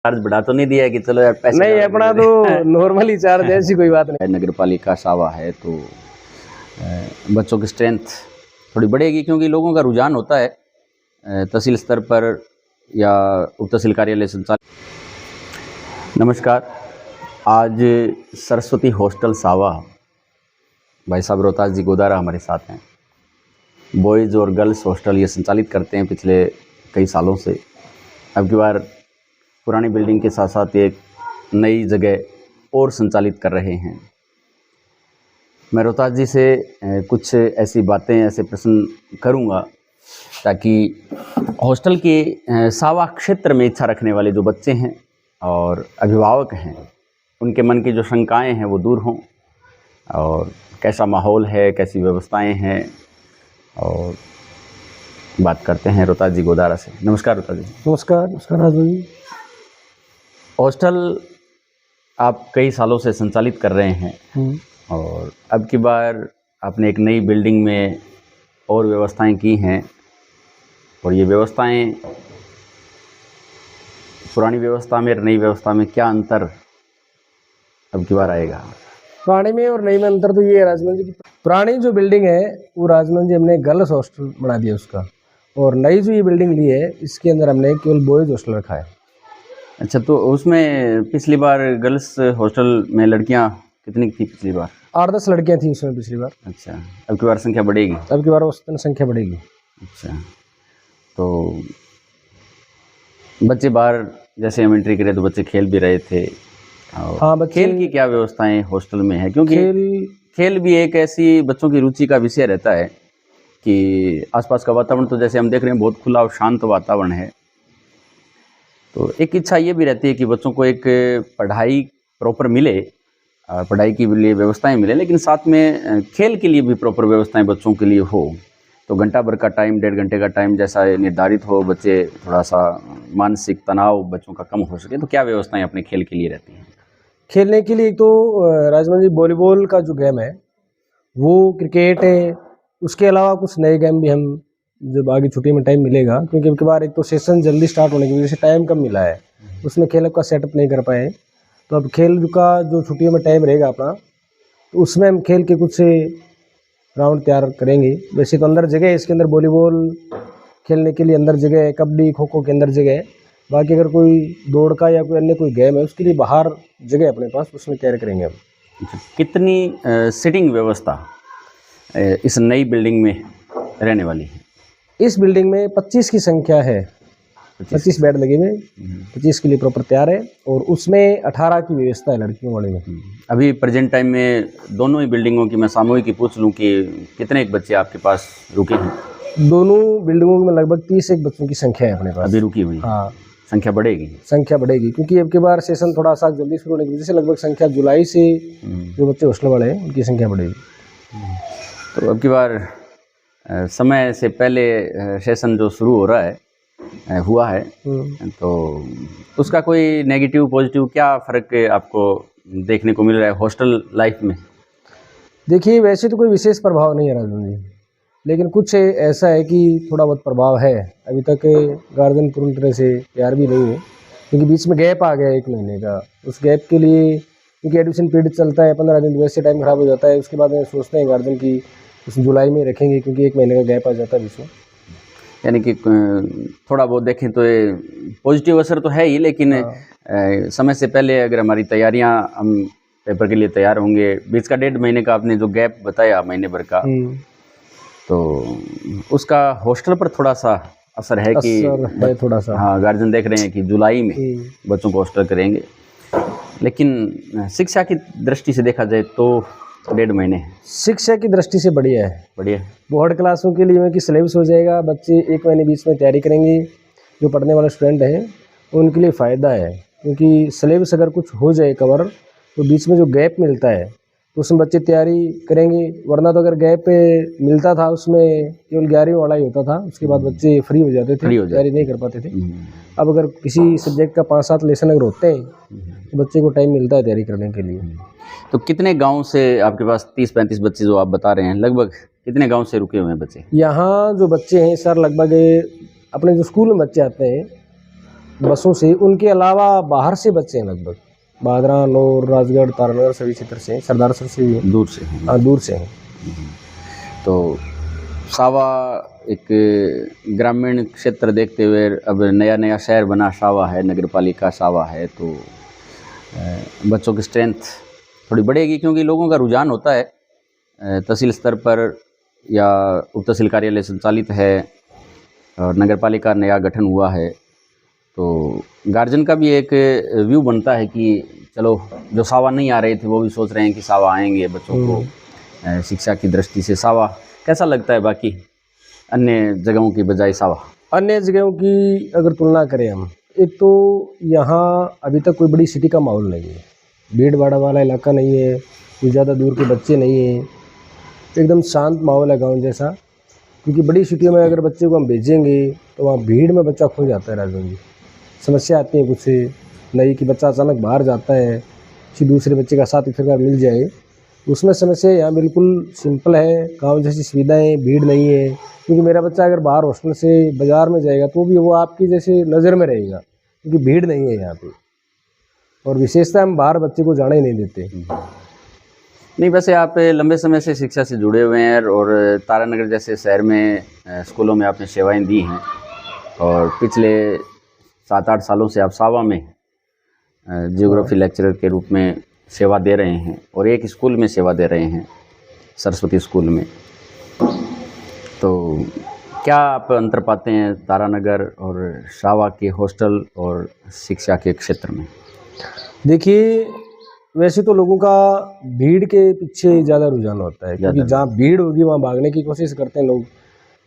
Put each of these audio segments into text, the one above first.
Charge बढ़ा तो नहीं दिया है कि चलो यार पैसे नहीं, अपना तो नॉर्मली चार्ज है, ऐसी कोई बात नहीं। नगर पालिका सावा है तो बच्चों की स्ट्रेंथ थोड़ी बढ़ेगी, क्योंकि लोगों का रुझान होता है तहसील स्तर पर या उप तहसील कार्यालय संचालक। नमस्कार, आज सरस्वती हॉस्टल सावा भाई साहब रोहतास जी गोदारा हमारे साथ हैं। बॉयज़ और गर्ल्स हॉस्टल ये संचालित करते हैं पिछले कई सालों से। अब की बार पुरानी बिल्डिंग के साथ साथ एक नई जगह और संचालित कर रहे हैं। मैं रोहतास जी से कुछ ऐसी बातें, ऐसे प्रश्न करूंगा ताकि हॉस्टल के सावा क्षेत्र में इच्छा रखने वाले जो बच्चे हैं और अभिभावक हैं, उनके मन की जो शंकाएं हैं वो दूर हों, और कैसा माहौल है, कैसी व्यवस्थाएं हैं, और बात करते हैं रोहतास जी गोदारा से। नमस्कार रोहतास जी। नमस्कार। नमस्कार राजू जी। हॉस्टल आप कई सालों से संचालित कर रहे हैं और अब की बार आपने एक नई बिल्डिंग में और व्यवस्थाएं की हैं, और ये व्यवस्थाएं पुरानी व्यवस्था में और नई व्यवस्था में क्या अंतर अब की बार आएगा? पुराने में और नई में अंतर तो ये है राजमन जी, पुरानी जो बिल्डिंग है वो राजमन जी हमने गर्ल्स हॉस्टल बना दिया उसका, और नई जो ये बिल्डिंग ली है इसके अंदर हमने केवल बॉयज़ हॉस्टल रखा है। अच्छा, तो उसमें पिछली बार गर्ल्स हॉस्टल में लड़कियां कितनी थी पिछली बार? 8-10 लड़कियां थी उसमें पिछली बार। अच्छा, अब की बार संख्या बढ़ेगी? अब की बार औसतन संख्या बढ़ेगी। अच्छा, तो बच्चे बाहर जैसे हम एंट्री करे तो बच्चे खेल भी रहे थे, और हाँ, बच्चे खेल की क्या व्यवस्थाएं हॉस्टल में है? क्योंकि खेल भी एक ऐसी बच्चों की रुचि का विषय रहता है कि आसपास का वातावरण तो जैसे हम देख रहे हैं बहुत खुला और शांत वातावरण है, तो एक इच्छा ये भी रहती है कि बच्चों को एक पढ़ाई प्रॉपर मिले, पढ़ाई के लिए व्यवस्थाएं मिले, लेकिन साथ में खेल के लिए भी प्रॉपर व्यवस्थाएं बच्चों के लिए हो। तो घंटा भर का टाइम, 1.5 घंटे का टाइम जैसा निर्धारित हो, बच्चे थोड़ा सा मानसिक तनाव बच्चों का कम हो सके, तो क्या व्यवस्थाएं अपने खेल के लिए रहती हैं? खेलने के लिए तो राजमन जी वॉलीबॉल का जो गेम है वो, क्रिकेट है, उसके अलावा कुछ नए गेम भी हम जब आगे छुट्टी में टाइम मिलेगा, क्योंकि अब की बार एक तो सेशन जल्दी स्टार्ट होने की वजह से टाइम कम मिला है, उसमें खेल का सेटअप नहीं कर पाए। तो अब खेल का जो छुट्टियों में टाइम रहेगा अपना, तो उसमें हम खेल के कुछ राउंड तैयार करेंगे। वैसे तो अंदर जगह है इसके अंदर, वॉलीबॉल खेलने के लिए अंदर जगह है, कबड्डी खो खो के अंदर जगह है। बाकी अगर कोई दौड़ का या कोई अन्य कोई गेम है उसके लिए बाहर जगह है अपने पास, उसमें तैयार करेंगे हम। कितनी सीटिंग व्यवस्था इस नई बिल्डिंग में रहने वाली है? इस बिल्डिंग में 25 की संख्या है, 25 बेड लगे हुए, 25 के लिए प्रॉपर तैयार है, और उसमें 18 की व्यवस्था है लड़कियों वाले में। अभी प्रेजेंट टाइम में दोनों ही बिल्डिंगों की मैं सामूहिक ही पूछ लूँ कि कितने एक बच्चे आपके पास रुके हैं? दोनों बिल्डिंगों में लगभग 30 एक बच्चों की संख्या है अपने पास अभी रुकी हुई। हाँ, संख्या बढ़ेगी? संख्या बढ़ेगी, क्योंकि अब की बार सेशन थोड़ा सा जल्दी शुरू होने की वजह से लगभग संख्या जुलाई से जो बच्चे हॉस्टल वाले हैं उनकी संख्या बढ़ेगी। तो अब की बार समय से पहले सेशन जो शुरू हो रहा है, हुआ है, तो उसका कोई नेगेटिव पॉजिटिव क्या फ़र्क आपको देखने को मिल रहा है हॉस्टल लाइफ में? देखिए, वैसे तो कोई विशेष प्रभाव नहीं है राजन जी, लेकिन कुछ ऐसा है कि थोड़ा बहुत प्रभाव है। अभी तक गार्जियन पूरी तरह से तैयार भी नहीं है, क्योंकि बीच में गैप आ गया 1 महीने का। उस गैप के लिए, क्योंकि एडमिशन पीरियड चलता है 15 दिन, वैसे टाइम ख़राब हो जाता है। उसके बाद सोचते हैं गार्जियन की उस जुलाई में रखेंगे, क्योंकि 1 महीने का गैप आ जाता है बीच में। यानी कि थोड़ा बहुत देखें तो ये पॉजिटिव असर तो है ही, लेकिन समय से पहले अगर हमारी तैयारियां, हम पेपर के लिए तैयार होंगे, बीच का 1.5 महीने का आपने जो गैप बताया महीने भर का, तो उसका हॉस्टल पर थोड़ा सा असर है कि थोड़ा सा, हाँ, गार्जियन देख रहे हैं कि जुलाई में बच्चों को हॉस्टल करेंगे, लेकिन शिक्षा की दृष्टि से देखा जाए तो 1.5 महीने है। शिक्षा की दृष्टि से बढ़िया है, बढ़िया। बोर्ड क्लासों के लिए कि सिलेबस हो जाएगा, बच्चे 1 महीने बीच में तैयारी करेंगे, जो पढ़ने वाले स्टूडेंट हैं उनके लिए फ़ायदा है, क्योंकि सिलेबस अगर कुछ हो जाए कवर, तो बीच में जो गैप मिलता है तो उसमें बच्चे तैयारी करेंगे। वरना तो अगर गैप मिलता था उसमें केवल 11वीं वाला ही होता था, उसके बाद बच्चे फ्री हो जाते थे, तैयारी नहीं कर पाते थे। अब अगर किसी सब्जेक्ट का 5-7 लेसन अगर होते हैं तो बच्चे को टाइम मिलता है तैयारी करने के लिए। तो कितने गांव से आपके पास 30-35 बच्चे जो आप बता रहे हैं, लगभग कितने गांव से रुके हुए हैं बच्चे? यहाँ जो बच्चे हैं सर, लगभग अपने जो स्कूल में बच्चे आते हैं बसों से, उनके अलावा बाहर से बच्चे हैं लगभग बादरा, नौर, राजगढ़, तारानगर सभी क्षेत्र से हैं, सरदारसर से भी हैं। दूर से हैं। हाँ, दूर से हैं। तो सावा एक ग्रामीण क्षेत्र देखते हुए अब नया नया शहर बना सावा है, नगर पालिका सावा है, तो बच्चों की स्ट्रेंथ थोड़ी बढ़ेगी क्योंकि लोगों का रुझान होता है तहसील स्तर पर या उप तहसील कार्यालय संचालित है और नगर पालिका नया गठन हुआ है, तो गार्जियन का भी एक व्यू बनता है कि चलो जो सावा नहीं आ रहे थे वो भी सोच रहे हैं कि सावा आएंगे, बच्चों को शिक्षा की दृष्टि से सावा कैसा लगता है बाकी अन्य जगहों की बजाय सावा? अन्य जगहों की अगर तुलना करें हम, एक तो यहाँ अभी तक कोई बड़ी सिटी का माहौल नहीं है, भीड़ भाड़ वाला इलाका नहीं है, कोई ज़्यादा दूर के बच्चे नहीं हैं, एकदम शांत माहौल है गांव जैसा। क्योंकि बड़ी सिटियों में अगर बच्चे को हम भेजेंगे तो वहाँ भीड़ में बच्चा खो जाता है राजन जी। समस्या आती है कुछ से नहीं कि बच्चा अचानक बाहर जाता है, किसी दूसरे बच्चे का साथ इधर मिल जाए, उसमें समस्या यहाँ बिल्कुल सिंपल है, गाँव जैसी सुविधाएँ, भीड़ नहीं है। क्योंकि मेरा बच्चा अगर बाहर हॉस्टल से बाज़ार में जाएगा तो भी वो आपकी जैसे नज़र में रहेगा, क्योंकि भीड़ नहीं है यहाँ पे। और विशेषता हम बाहर बच्चे को जाने ही नहीं देते। नहीं, वैसे आप लंबे समय से शिक्षा से जुड़े हुए हैं और तारानगर जैसे शहर में स्कूलों में आपने सेवाएं दी हैं और पिछले 7-8 सालों से आप सावा में जियोग्राफी लेक्चरर के रूप में सेवा दे रहे हैं और एक स्कूल में सेवा दे रहे हैं, सरस्वती स्कूल में। तो क्या आप अंतर पाते हैं तारानगर और सावा के हॉस्टल और शिक्षा के क्षेत्र में? देखिए, वैसे तो लोगों का भीड़ के पीछे ज़्यादा रुझान होता है, क्योंकि जहाँ भीड़ होगी वहाँ भागने की कोशिश करते हैं लोग।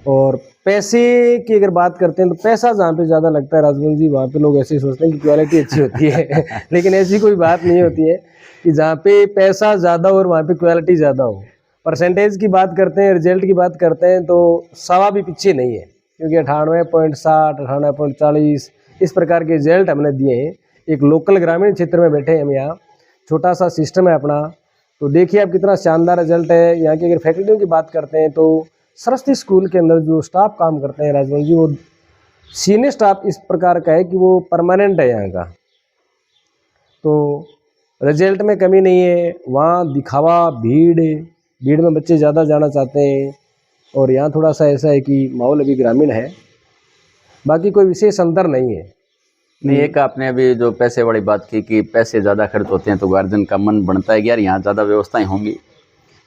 और पैसे की अगर बात करते हैं तो पैसा जहाँ पे ज़्यादा लगता है राजमोहन जी, वहाँ पे लोग ऐसे ही सोचते हैं कि क्वालिटी अच्छी होती है लेकिन ऐसी कोई बात नहीं होती है कि जहाँ पे पैसा ज़्यादा और वहाँ पे क्वालिटी ज़्यादा हो। परसेंटेज की बात करते हैं, रिजल्ट की बात करते हैं तो सावा भी पीछे नहीं है, क्योंकि 98.60, 98.40 इस प्रकार के रिजल्ट हमने दिए हैं। एक लोकल ग्रामीण क्षेत्र में बैठे हैं हम, यहाँ छोटा सा सिस्टम है अपना, तो देखिए आप कितना शानदार रिजल्ट है। यहाँ की अगर फैकल्टियों की बात करते हैं तो सरस्वती स्कूल के अंदर जो स्टाफ काम करते हैं राजमोहन जी, वो सीनियर स्टाफ इस प्रकार का है कि वो परमानेंट है यहाँ का, तो रिजल्ट में कमी नहीं है। वहाँ दिखावा, भीड़ में बच्चे ज़्यादा जाना चाहते हैं और यहाँ थोड़ा सा ऐसा है कि माहौल अभी ग्रामीण है, बाकी कोई विशेष अंतर नहीं है। नहीं, एक आपने अभी जो पैसे वाली बात की कि पैसे ज़्यादा खर्च होते हैं तो गार्जियन का मन बनता है कि यार यहाँ ज़्यादा व्यवस्थाएं होंगी,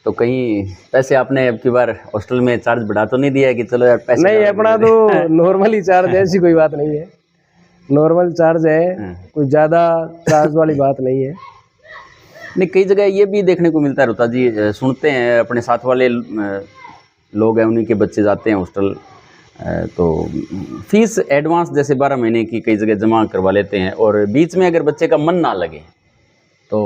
तो कहीं पैसे आपने अब की बार हॉस्टल में चार्ज बढ़ा तो नहीं दिया है कि चलो यार पैसे? नहीं, अपना तो नॉर्मल ही चार्ज है, ऐसी कोई बात नहीं है, नॉर्मल चार्ज है, कोई ज़्यादा चार्ज वाली बात नहीं है। नहीं, कई जगह ये भी देखने को मिलता है रोता जी, सुनते हैं अपने साथ वाले लोग हैं, उन्हीं के बच्चे जाते हैं हॉस्टल, तो फीस एडवांस जैसे 12 महीने की कई जगह जमा करवा लेते हैं और बीच में अगर बच्चे का मन ना लगे तो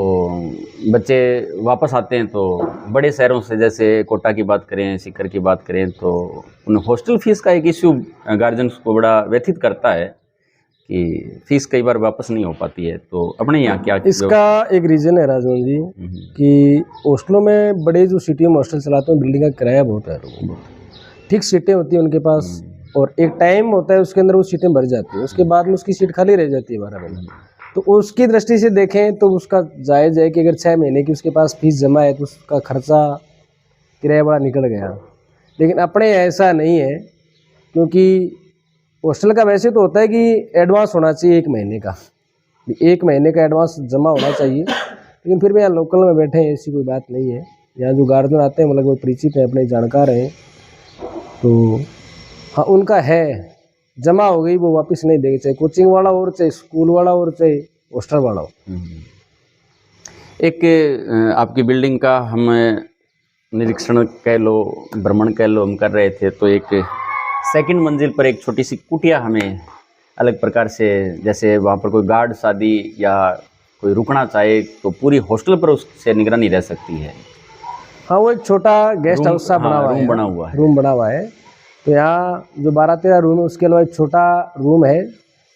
बच्चे वापस आते हैं। तो बड़े शहरों से जैसे कोटा की बात करें, सीकर की बात करें, तो उन हॉस्टल फीस का एक इश्यू गार्जियन को बड़ा व्यथित करता है कि फीस कई बार वापस नहीं हो पाती है। तो अपने यहाँ क्या इसका एक रीज़न है राजमोहन जी कि हॉस्टलों में बड़े जो सिटियों में हॉस्टल चलाते हैं, बिल्डिंग का किराया बहुत है, लोगों को फिक्स सीटें होती हैं उनके पास और एक टाइम होता है उसके अंदर वो सीटें भर जाती हैं, उसके बाद में उसकी सीट खाली रह जाती है 12 महीने। तो उसकी दृष्टि से देखें तो उसका जायज़ है कि अगर 6 महीने की उसके पास फीस जमा है तो उसका खर्चा किराया बड़ा निकल गया। लेकिन अपने ऐसा नहीं है, क्योंकि हॉस्टल का वैसे तो होता है कि एडवांस होना चाहिए 1 महीने का, 1 महीने का एडवांस जमा होना चाहिए, लेकिन फिर भी यहाँ लोकल में बैठे हैं, ऐसी कोई बात नहीं है। यहाँ जो गार्जियन आते हैं मतलब वो परिचित हैं, अपने जानकार हैं, तो हाँ उनका है, जमा हो गई वो वापस नहीं देगी, चाहे कोचिंग वाला और चाहे स्कूल वाला और चाहे हॉस्टल वाला हो। एक आपकी बिल्डिंग का हम निरीक्षण कह लो, भ्रमण कह लो, हम कर रहे थे, तो एक सेकंड मंजिल पर एक छोटी सी कुटिया हमें अलग प्रकार से, जैसे वहाँ पर कोई गार्ड शादी या कोई रुकना चाहे तो पूरी हॉस्टल पर उससे निगरानी रह सकती है। हाँ, वो एक छोटा गेस्ट हाउस सा बना हुआ है, रूम बना हुआ है। तो यहाँ जो 12-13 रूम है उसके अलावा एक छोटा रूम है,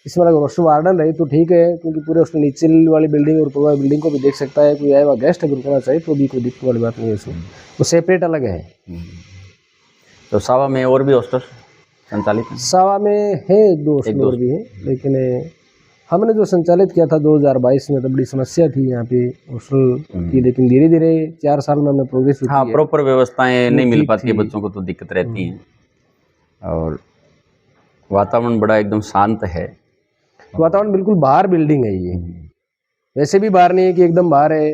इसमें अगर हॉस्टल वार्डन रहे तो ठीक है, क्योंकि पूरे हॉस्टल नीचे वाली बिल्डिंग और ऊपर वाली बिल्डिंग को भी देख सकता है, कोई आए वहाँ गेस्ट अगर रुकना चाहिए तो भी कोई दिक्कत वाली बात नहीं है, उसमें वो सेपरेट अलग है। तो सावा में और भी हॉस्टल संचालित है? सावा में है 1-2 हॉस्टल और भी है, लेकिन हमने जो संचालित किया था 2022 में, तो बड़ी समस्या थी यहाँ पे हॉस्टल की, लेकिन धीरे धीरे 4 साल में हमने प्रोग्रेस की हाँ, है। प्रॉपर व्यवस्थाएं नहीं मिल ठीक पाती है थी। बच्चों को, तो दिक्कत रहती है। और वातावरण बड़ा एकदम शांत है। वातावरण बिल्कुल बाहर बिल्डिंग है ये, वैसे भी बाहर नहीं है कि एकदम बाहर है,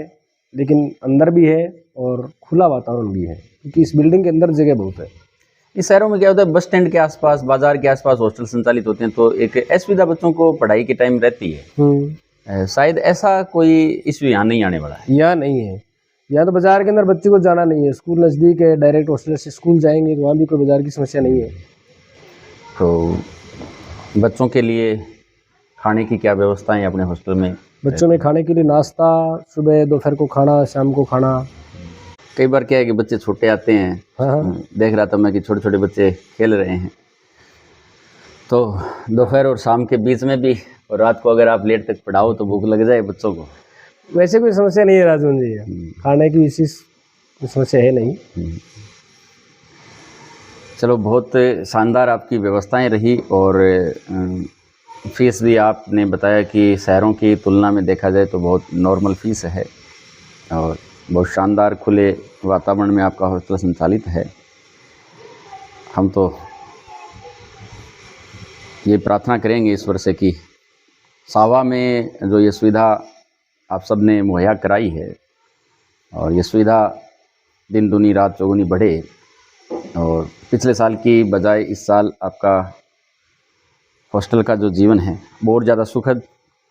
लेकिन अंदर भी है और खुला वातावरण भी है, क्योंकि इस बिल्डिंग के अंदर जगह बहुत है। इस शहरों में क्या होता है, बस स्टैंड के आसपास, बाजार के आसपास हॉस्टल संचालित होते हैं, तो एक असुविधा बच्चों को पढ़ाई के टाइम रहती है। शायद ऐसा कोई इशू यहाँ नहीं आने वाला है। यहाँ नहीं है, यहाँ तो बाजार के अंदर बच्चे को जाना नहीं है, स्कूल नज़दीक है, डायरेक्ट हॉस्टल से स्कूल जाएंगे तो वहाँ भी कोई बाजार की समस्या नहीं है। तो बच्चों के लिए खाने की क्या व्यवस्था है अपने हॉस्टल में? बच्चों में खाने के लिए नाश्ता, सुबह दोपहर को खाना, शाम को खाना। कई बार क्या है कि बच्चे छोटे आते हैं। हाँ। देख रहा था मैं कि छोटे छोटे बच्चे खेल रहे हैं, तो दोपहर और शाम के बीच में भी, और रात को अगर आप लेट तक पढ़ाओ तो भूख लग जाए बच्चों को। वैसे कोई समस्या नहीं है राजवन जी, खाने की विशेष समस्या है नहीं। चलो, बहुत शानदार आपकी व्यवस्थाएं रही। और फीस भी आपने बताया कि शहरों की तुलना में देखा जाए तो बहुत नॉर्मल फीस है, और बहुत शानदार खुले वातावरण में आपका हॉस्टल संचालित है। हम तो ये प्रार्थना करेंगे ईश्वर से कि सावा में जो ये सुविधा आप सब ने मुहैया कराई है, और ये सुविधा दिन दूनी रात चौगुनी बढ़े, और पिछले साल की बजाय इस साल आपका हॉस्टल का जो जीवन है वो और ज़्यादा सुखद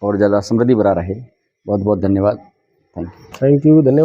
और ज़्यादा समृद्धि भरा रहे। बहुत बहुत धन्यवाद। Thank you. धन्यवाद।